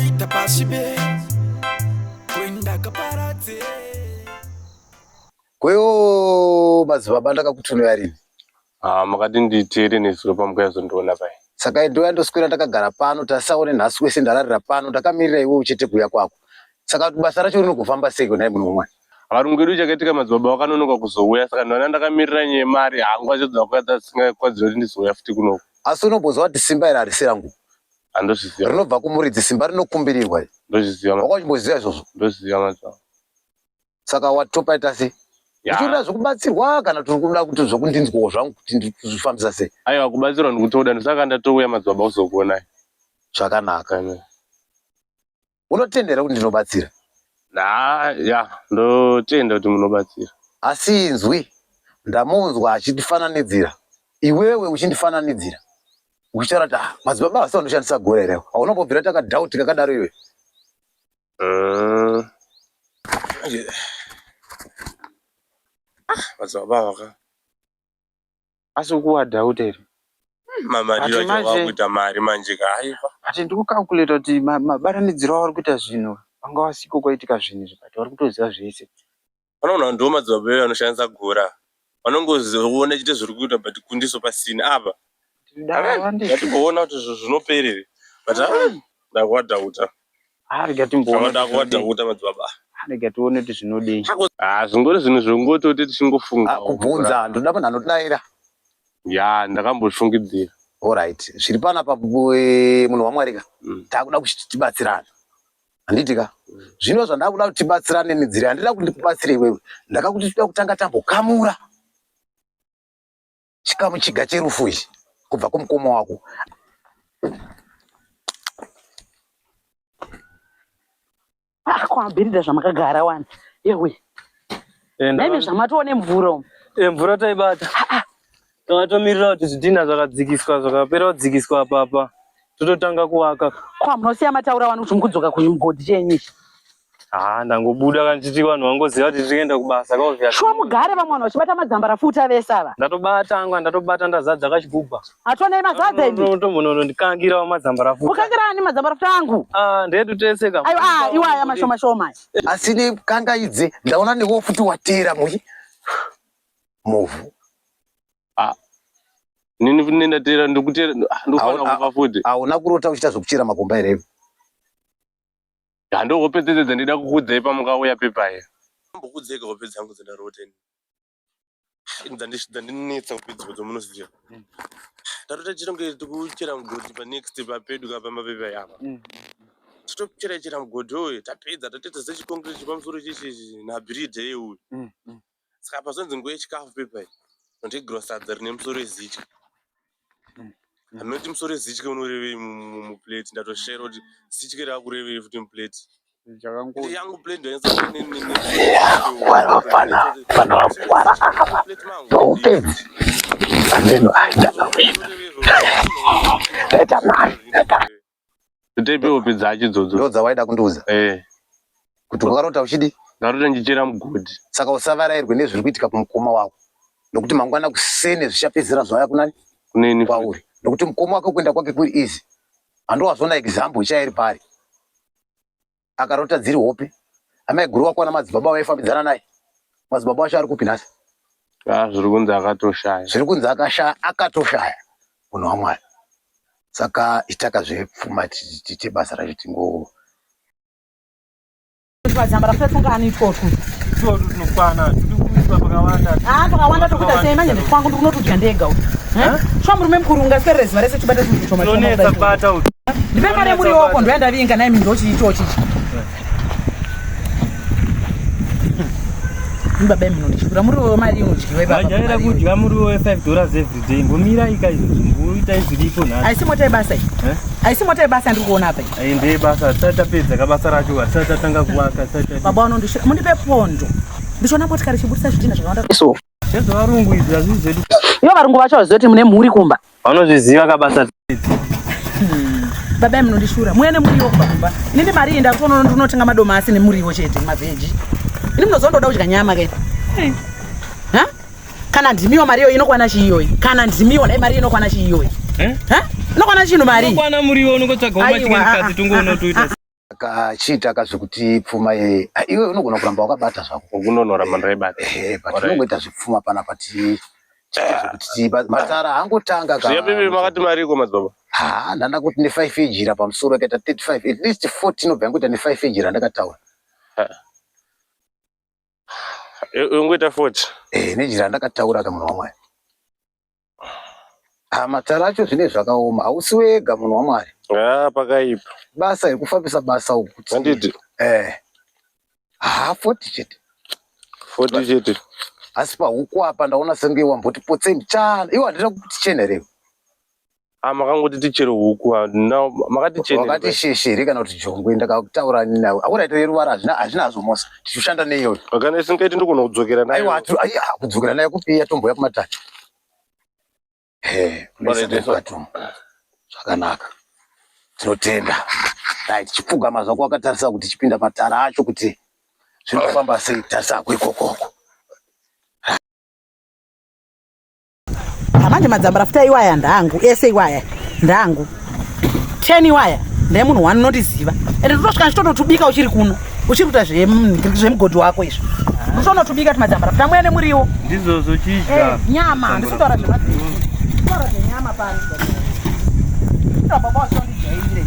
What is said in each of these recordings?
ita pasibe kwenda kaparate. Kweyo madzibaba ndakakutunoya rini? Makati nditere nesuro pamukazondiona pai. Saka ndoya ndoswera ndakagara pano tasaone nhasi wese ndararira pano ndakamirira iwe uchete kuuya kwako. Saka basa racho rinogofamba sei kona muno mwana? Varungu vedu chakaitika madzibaba vakanonoka kuzouya saka ndona ndakamirira nyaya yemari hangu achodza kuadza dzisingakwadzira kuti ndizouya futi kunoku. Asi unombozwa kuti simba iri harisi rangu. Handozviziva. Rinobva kumuridzi, simba rinokumbirirwa. Ndozviziva. Wakachimboziva izvozvo? Ndozviziva madzibaba. Saka watopaita sei? Uchida zvokubatsirwa kana turi kuda kuti zvokundinzwawo zvangu kuti ndizvifambisa sei? Aiwa, kubatsirwa ndikutoda ndosaka ndatouya madzibaba kuzokuonai. Zvakanaka. Unotendera kuti ndinobatsira? Ndotenda kuti munobatsira. Asi inzwi ndamunzwa achifananidzira. Iwewe uchindifananidzira. Uchitaura kuti madzibaba vasa vandoshandisa gore rewo. Haunombobvira takadhauti kakadaro iwe. Madzibaba vaka. Asi ukuwadhauta here. Mamari vacho vakuita mari manje kaipa. Ati ndikukalkuleta kuti mabatanidziro avari kuita zvinhu vanga vasiko kwaitika zvinhu zvakati vari kutoziva zvese. Vanoona ndo madzibaba vedu vanoshandisa gora. Vanongozoona chite zviri kuita but kundiso pasina apa. Ngatiboona kuti zvinoperere. But ndakuwadhauta. Rega timboona. Ndakuwadhauta madzibaba. Rega tione kuti zvinodei. Zvingori zvinhu zvongototi tichingofunga. Kubvunza ndoda munhu anodaira. Ndakambofungidzira. Alright. Zviri panapa munhu waMwari takuda kuti tibatsirane. Handiti ka? Zvino zvandakuda kuti tibatsirane nenzira handida kuti ndikubatsire iwewe. Ndakakuti toda kutanga tambokamura chikamu chiga cherufu ichi kubva kumukoma wako. Kwambirida zvamakagara wani. Yewe. Naime zvamatoone mvura umu. Mvura taibata. Takatomirira kuti zvidhina zvakadzikiswa zvakapera kudzikiswa apa tototanga kuwaka. Munosiya mataura wani kuti mukudzoka kuchimugodhi chenyu. Ndangobuda kandichiti vanhu vangoziva kuti tirienda kubasa kaovya. Shuwa mugare vamwe vanhu vachibata madzambara futa vese ava. Ndatobata ndazadza kachigubha. Atone mazadza ivi. Ndotombonono ndikangira madzambara futa. Ukangira ani madzambara futa angu? Ndedu tese ka. Aiwa, iwaya mashoma shoma. Asini kangaidze ndaona newo futi watera muyi. Movu. Nini ndatera ndikutera ndofana kufa futi. Hauna kurota uchita zvokuchera makomba here. Ndokupedzedza ndida kukudzai pamukauya pepaye. Mbokudzeka hope dzangu dzendarota ini. Dzandinetsa kupedzwa dzomunoziva. Ndarota chironge tikuchera mugodhi pa next papedu kapamba pepaye apa. Totochera mugodhi oyo tapedza tatedza sechikongreti pamusoro chichi na bridge yeuyu. Saka pazonzi nguva yechikafu pepaye. Ndotegirwa sadza rine musoro wezitya. Handinoti musoro wezitya unorevei muplate ndatoshera kuti zitya rakurevei futi muplate. Yangu plate ndoenza totepewo dzacho idzodzo. Ndo dzawaida kundiudza. Kuti wakarota uchidi? Ndarota ndichera mugodhi. Saka usavarairwe nezviri kuitika kumukoma wako. Nokuti mangwana kusene zvichapedzera zvauya kunani? Kuneni kwauri. Nokuti mukoma wako kuenda kwake kuri easy. Handowazona example ichairi pari. Akarota dziri hope. Amai guru wako na madzibaba vaifambidzana naye. Madzibaba wacho ari kupi nhasi? Zviri kunzi akatoshaya. Zviri kunzi akatoshaya. Munhu waMwari. Saka itaka zvepfuma tiite basa racho tingo. Madzambara futa tungani itotu. Itotu tinokwana. Pakawanda. Pakawanda tokuita sei manje ndikwangu ndikunotudya ndega uti. Shuwa murume mukuru ungasperezi marese chibata chinhu choma. Nonetsa kubata uti. Ndipe mari muri woko ndoenda vinga naye minhu ndochiito chichi. Baba mino ndichikura muri wewe mari unodyiwe baba. Majaira kudya muri wewe $5 every day. Ngomira ikaizvo zvimboita izviripo nhasi. Aisi mota yebasa iyi. Aisi mota yebasa ndiri kuona apa iyi. Ndeye basa tatapedza kabasa racho tatanga kuwaka baba unondishira mundipe pondo. Ndishona motikari chibudisa zvidhina zvakawanda. So. Zvezvo varungu izvi hazvisi zvedu. Ivo varungu vacho vaziva kuti mune mhuri kumba. Vanozviziva kabasa. Baba munondishura. Muene muriwo kumba. Inini mari ndakuona ndinotenga madomasi nemuriwo chete mavheji. Ini munozondoda kudya nyama kaita. Kana ndimiwa mari iyo inokwana chiyoyi. Kana ndimiwa dai mari inokwana chiyoyi. Inokwana chino mari. Inokwana muriwo unongotsvaga machikenikazi tungoona toita. akachita kazvekuti pfuma iwe unogona kuramba wakabata zvako Ukunonora mandaibata. but unongoita zvipfuma pana pati zvekuti matara angotanga Zviya bebe makati mariko madzibaba. Ndanda kuti ne5 ejira pamusoro akaita 35 at least 40 inobva yangoita ne5 ejira ndakataura. Ungoita 40. Nejira ndakataura kamunhu waMwari. Matara acho zvine zvakaoma hausi wega munhu waMwari. Pakaipa. Basa rekufambisa basa ukuti. Handiti. 40 chete. 40 chete. Asi pahuku apa ndaona senge wamboti potsei mchana. Iwe handina kuti chenerewo. Makangoti tichero huku makati chene. Wakati sheshere kana kuti jongwe ndakataura nawe. Akuna ito yeruvara hazvinazo mosa. Tichishanda neyo. Kana isingaiti ndikona kudzokera nayo. Aiwa kudzokera nayo kupiya tombo yakumatatu. Zvakanaka. Tinotenda. Dai tichipfugama zvako wakatarisa kuti chipinda matara acho kuti zvinofamba sei tarisa kwekoko. Manje madzamba rafuta iwaya ndangu ese iwaya ndangu 10 iwaya ndaye munhu wanotiziva ende totosvika ndichitotubika uchiri kuno uchiruta zvemugodhi wako izvo utonotubika timadzamba rafuta mwene muriwo ndizvozvo chidya nyama ndisitaura zvetaura zvenyama pano baba wasondijaire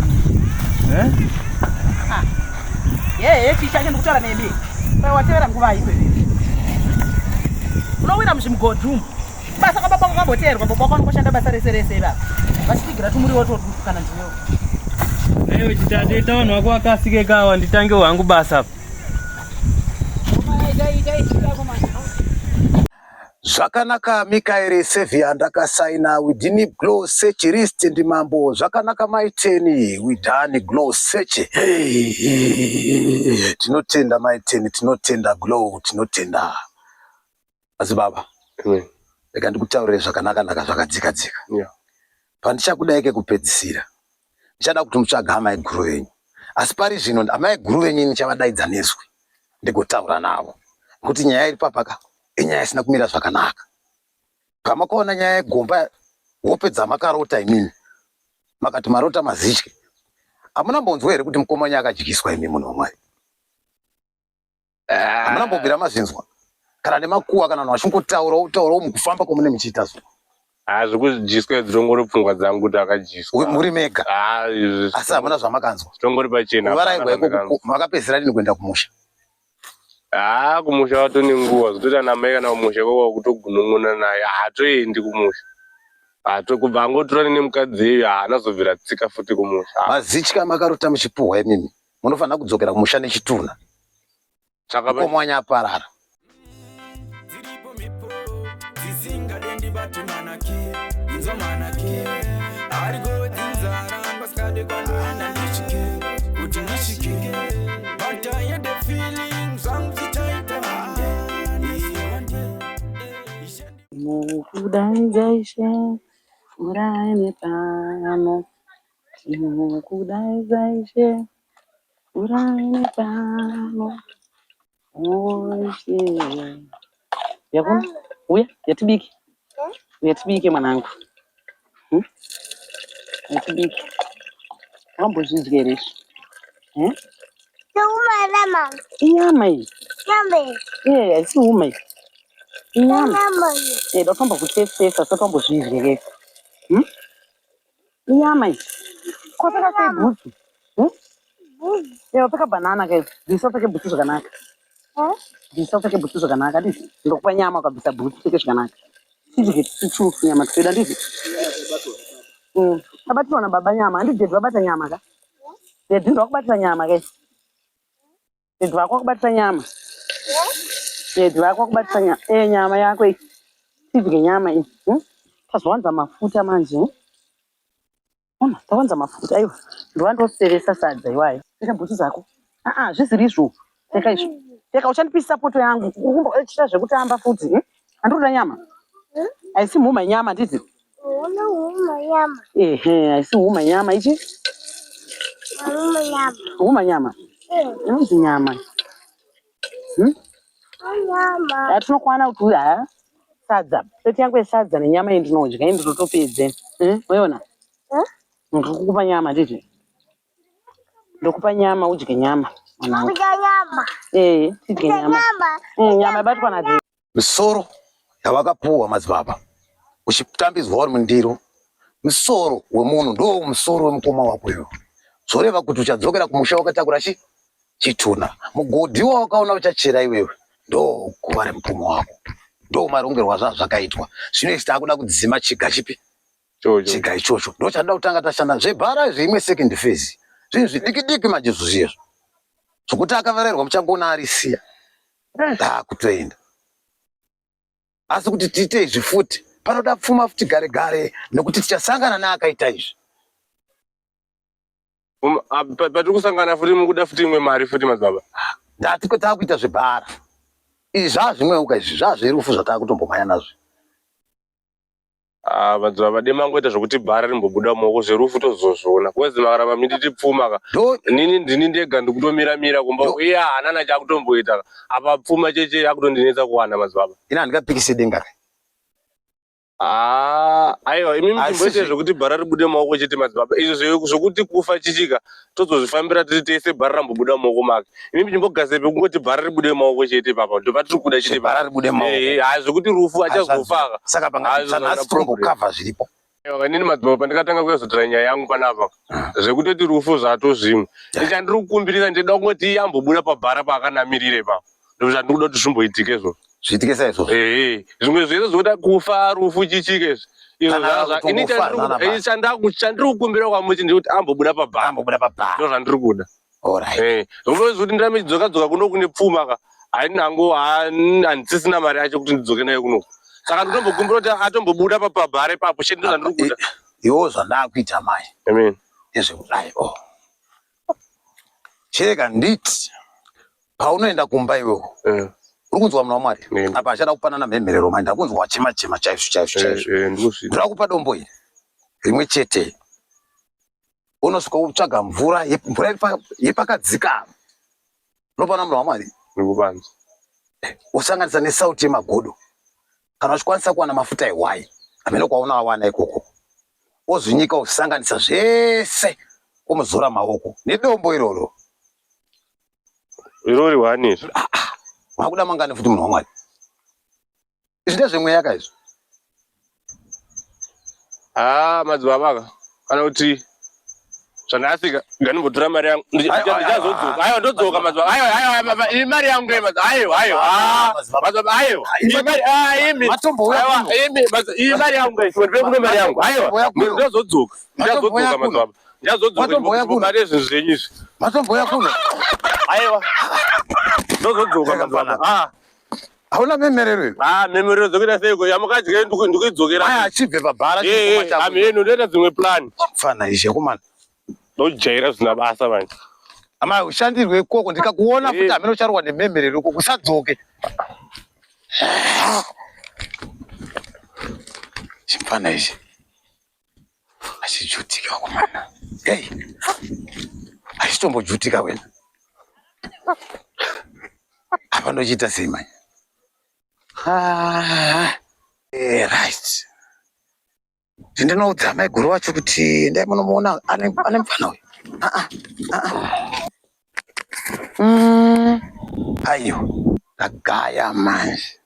chicha chendikutaura nemi watevera nguva iwe unowira muzvimugodhi umu basa kababa kwakamboteerwa baba kwako anoshanda basa rese baba vachitigira tumuriwo kana ndiwo ewe chitate ita vanhu vako vakasike kawa nditange hwangu basa Zvakanaka Mikael Sevilla ndakasaina within glow search list ndimambo zvakanaka maiteni widhani glow search tinotenda maiteni tinotenda glow tinotenda asi baba rega ndikutaurire zvakanaka zvakadzika pandichakudaike kupedzisira ndichada kuti mutsvaga amai guru venyu asi pari zvino amai guru venyu nichavadaidza nezwi ndigotaura navo kuti nyaya iri papaka inyaya isina kumira zvakanaka. Pamakaona nyaya yegomba hope dzamakarota imini makati marota mazitye hamunambonzwa here kuti mukomanya akadyiswa imi munhu waMwari? Hamunambobvira mazinzwa kana nemakuwa kana vanhu vachingotaurawo mukufamba kwamune muchiita so zvekudyiswa dzirongori pfungwa dzangu kuti akadyiswa muri mega asi hamuna zvamakanzwa zvitongori pachena uvaraigwa ikoko makapedzisira dini kuenda kumusha kumusha watone nguva zvototi anamai kana kumusha kwakwa kutogunun'una naye hatoendi kumusha kubva angotorane nemukadzi iyoyo haanazobvira tsika futi kumusha mazitya makarota muchipuhwa imimi munofanira kudzokera kumusha nechitunha komwanya aparara Mukudaizaishe uraine pano mukudaizaishe uraine pano oishe yakuna uya yatibike mwanangu yatibike wambozvidya here inyama iyi haisi uma iyi inyama datomba kutesesa satombozvidya ke inyama iyi kwapeka sei bhutsu wapeka banana ke bvisa upfeke bhutsu zvakanaka bvisa upfeke bhutsu zvakanaka ndizvi ndokupa nyama ukabvisa bhutsu upfeke zvakanaka tidye tichufu nyama titoida ndizvi tabatirwa nababa nyama handidhedhi wabata nyama ka dhedhi ndo wakubatira nyama ke dhedhi wako wakubatira nyama dhedhi wako wakubatira nyama nyama yako iyi tidye nyama iyi tazowanza mafuta manje tawanza mafuta aiwa ndowandosevesa sadza iwayo pfeka bhutsu dzako zvisiri izvo pfeka izvo pfeka uchandipisisa poto yangu ukuchita zvekutamba futi handikuda nyama haisi mhuma nyama ndidzi haisi huma nyama ichi huma nyama inonzi nyama tinokwana kuti sadza pleti yangu yesadza nenyama iyi ndinodya iyi ndinotopedze moiona ndikukupa nyama nditi Ndokupa nyama udye nyama. Tidye nyama. Nyama yabatwa nadzo. Misoro yavakapuwa madzibaba. Uchitambidzwa uri mundiro. Misoro wemunhu ndo musoro wemukoma wako iwo. Zoreva kuti uchadzokera kumusha wakatakura chituna. Mugodhi wakaona uchachera iwewe. Ndo kuva remukoma wako. Ndo marongerwa zvakaitwa. Zvino isi takuda kudzima chiga chipi? Chiga ichocho. Ndo chada kutanga tashanda zvebhara zvimwe second phase. Zvinhu zvidiki manje zvozizvo. Zvokuti akavarerwa muchangona arisiya. Takutoenda. Asi kuti tiite izvi futi panoda pfuma futi gare nekuti tichasangana neakaita izvi. Patiri kusangana futi mukuda futi imwe mari futi madzibaba. Ndatiko takuita zvebhara. Izvi zvazvimweuka izvi zvazverufu zvatakutombomhanya nazvo. Madzibaba demangoita zvokuti bhara rimbobuda mumaoko zverufu tozozviona. Kwezi makaramba minditi pfuma ka. Nini ndini ndega ndikutomira kumba uye haana chakutomboita. Apa pfuma cheche yakutondinetsa kuwana madzibaba. Ina handingapikise denga. Aiwa imi mchimboite zvokuti bhara ribude mumaoko chete madzibaba. Izvo zvokuti kufa chichika tozozvifambira tiri tese bhara rambobuda mumaoko make. Imi mchimbogazepe kungoti bhara ribude mumaoko chete papa. Ndopatiri kuda chete bhara ribude mumaoko. Zvokuti rufu achazofaka. Saka pangazana cover zviripo. Nini madzibaba pandakatanga kuzotora nyaya yangu panapa zvekutoti rufu zvato zvimwe ndichandiri kukumbirisa ndida kungoti yambobuda pabhara paakanamirire pa ndozvandikuda kuti zvimboitike izvo zviitike saizvo zvimwe zvese zvokuda kufa rufu chichike chandiri kukumbira kwamuti ndikuti ambobuda pabhara ndozvandiri kuda zvokuti ndirame chidzoka kuno kune pfuma ka handisisina mari yacho kuti ndidzoke nayo kuno. Saka nditombokumbira kuti atombobuda pabhare papo chete ndozvandiri kuda. Iwo zvandakuita mai. Amen. Nezvekudai cheka nditi paunoenda kumba iwewe uri kunzwa muna waMwari apa achada kupanana mhemherero mai ndakunzwa wachema chaizvo ndirakupa dombo iri rimwe chete unosvika utsvaga mvura yepakadzika unopana muna waMwari usanganisa nesauti yemagodo kana uchikwanisa kuwana mafuta ewai amene kwauna awana ikoko wozvinyika usanganisa zvese umuzora maoko nedombo iroro wani wakuda mangani futi munhu waMwari izvi ndezvemweya kaizvo madzibaba kana kuti zvanasika nganimbotora mari yangu ndichazodzoka aiwa ndodzoka madzibaba aiwa mari yangu mari yangu mari yangu aiwa ndozodzoka madzibaba ndazodzoka mari zvinhu zvenyu izvi matomboya kuno aiwa ndozodzoka madzibaba hauna mhemherero iwe mhemherero dzokuita seiko yamukadya ndikuidzokera achibve pabhara amenu ndoita dzimwe plani fana izvi yakomana ndojaira zvina basa manje ama ushandirwe ikoko ndikakuona futi amene ucharwa nemhemherero ikoko usadzoke chimfana ichi achijutika wakomana achitombojutika wena apa ndochiita sei manje right ndinoudza mai guru wacho kuti ndai munomuona ane mufana uyu aiyo ndagaya manje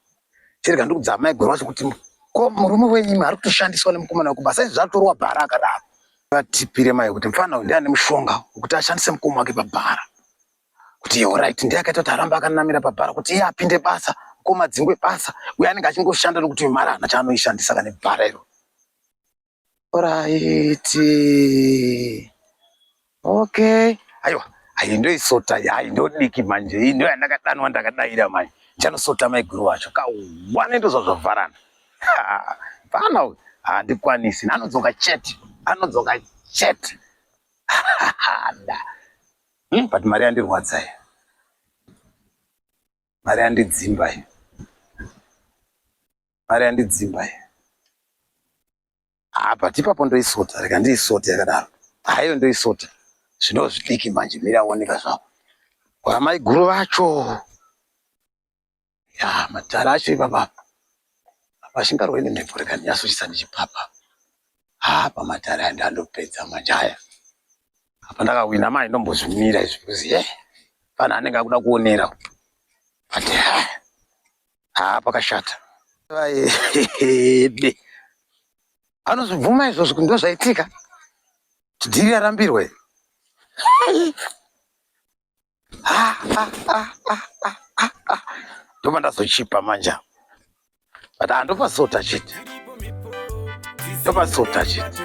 chirega ndikudza mai guru wacho kuti ko murume wenyu ari kutoshandiswa nemukomana wekubasa izvi zvatorwa bhara akadaro vatipire mai kuti mufana uyu ndiane mushonga wekuti ashandise mukoma wake pabhara kuti right ndiye akaita kuti aramba akanamira pabhara kuti iye apinde basa mukoma dzingwe basa uye anenge achingoshanda nokuti mari hana chaanoishandisa kane bhara iro Alrighty. Okay. Aiwa, ayi ndoisota yayi ndodiki manje. Iyi ndo yandakadanwa ndakadaira manje. Chanosota mai guru wacho. Kawana ndo zvavharana. Pana uyu. Handikwanisi. Anodzoka chete. But mari yandirwadza iyi. Mari yandidzimba iyi. But ipapo ndoisota, rega ndiisota yakadaro. Hayo ndoisota. Zvino zvidiki manje miraoneka zvavo. Kwa mai guru vacho. Ya, matara acho ipapa. Pashingarwene mhepo rega nyaso chisani chipapa. Pa matara andopedza manje haya. apa ndakawina mai ndombozvimira izvi kuzi pana anenge akuda kuonera ati pakashata vaede anozobvuma izvozvo kuti ndozvaitika tidhiri yarambirwe ndoba ndazochipa manja but handopasota chete ndopasota chete